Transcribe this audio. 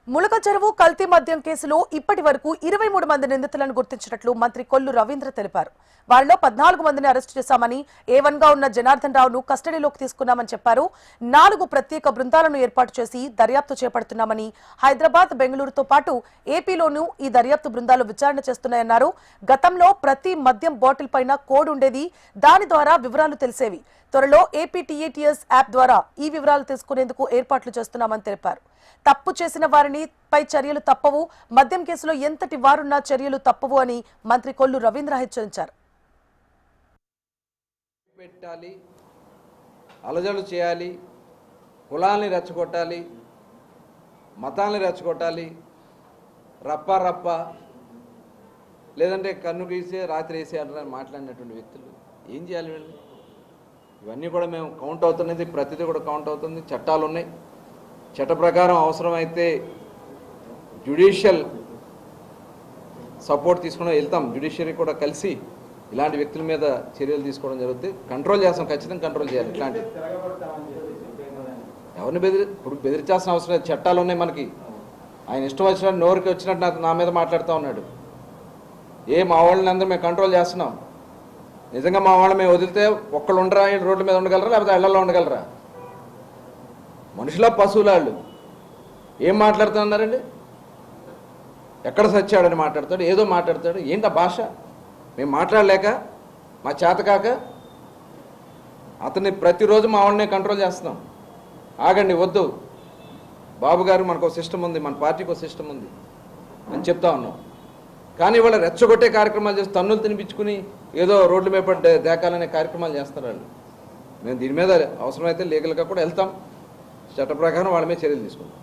ములక చెరువు కల్తీ మద్యం కేసులో ఇప్పటి వరకు 23 మంది నిందితులను గుర్తించినట్లు మంత్రి కొల్లు రవీంద్ర తెలిపారు. వారిలో 14 మందిని అరెస్టు చేశామని, A1 గా ఉన్న జనార్దన్ రావును కస్టడీలోకి తీసుకున్నామని చెప్పారు. 4 ప్రత్యేక బృందాలను ఏర్పాటు చేసి దర్యాప్తు చేపడుతున్నామని, హైదరాబాద్, బెంగళూరుతో పాటు ఏపీలోనూ ఈ దర్యాప్తు బృందాలు విచారణ చేస్తున్నాయన్నారు. గతంలో ప్రతి మద్యం బాటిల్ పైన కోడ్ ఉండేది, దాని ద్వారా వివరాలు తెలిసేవి. త్వరలో APTATS యాప్ ద్వారా ఈ వివరాలు తెలుసుకునేందుకు ఏర్పాట్లు చేస్తున్నామని తెలిపారు. తప్పు చేసిన వారిని పై చర్యలు తప్పవు, మద్యం కేసులో ఎంతటి వారున్నా చర్యలు తప్పవు అని మంత్రి కొల్లు రవీంద్ర హెచ్చరించారు. పెట్టాలి, అలజడులు చేయాలి, కులాల్ని రెచ్చగొట్టాలి, మతాల్ని రెచ్చగొట్టాలి, రప్ప లేదంటే కన్ను గీసే రాత్రి వేసే అంటారని మాట్లాడినటువంటి వ్యక్తులు ఏం చేయాలి? వీళ్ళు ఇవన్నీ కూడా మేము కౌంట్ అవుతున్నది, ప్రతిదీ కూడా కౌంట్ అవుతుంది. చట్టాలు ఉన్నాయి, చట్ట ప్రకారం అవసరమైతే జ్యుడిషియల్ సపోర్ట్ తీసుకుని వెళ్తాం. జ్యుడిషియరీ కూడా కలిసి ఇలాంటి వ్యక్తుల మీద చర్యలు తీసుకోవడం జరుగుతుంది. కంట్రోల్ చేస్తాం, ఖచ్చితంగా కంట్రోల్ చేయాలి. ఇట్లాంటి ఎవరిని ఇప్పుడు బెదిరించాల్సిన అవసరం లేదు, చట్టాలు ఉన్నాయి మనకి. ఆయన ఇష్టం వచ్చినట్టు నోరుకి వచ్చినట్టు నా మీద మాట్లాడుతూ ఉన్నాడు. మా వాళ్ళని అందరూ మేము కంట్రోల్ చేస్తున్నాం. నిజంగా మా వాళ్ళని మేము వదిలితే ఒక్కళ్ళు ఉండరా? రోడ్ల మీద ఉండగలరా, లేకపోతే ఇళ్లలో ఉండగలరా? మనుషుల పశువులాళ్ళు ఏం మాట్లాడుతున్నారండి? ఎక్కడ సచ్చాడని మాట్లాడతాడు, ఏదో మాట్లాడతాడు. ఏంటి ఆ భాష? మేము మాట్లాడలేక, మా చేతకాక అతన్ని ప్రతిరోజు మా వాళ్ళని కంట్రోల్ చేస్తున్నాం. ఆగండి, వద్దు బాబు గారు, మనకు ఒక సిస్టమ్ ఉంది, మన పార్టీకి ఒక సిస్టమ్ ఉంది అని చెప్తా ఉన్నాం. కానీ వాళ్ళ రెచ్చగొట్టే కార్యక్రమాలు చేసి తన్నులు తినిపించుకుని ఏదో రోడ్ల మీద దేకాలనే కార్యక్రమాలు చేస్తారు వాళ్ళు. మేము దీని మీద అవసరమైతే లీగల్గా కూడా వెళ్తాం, చట్ట ప్రకారం వాళ్ళ మీద చర్యలు తీసుకుంటాం.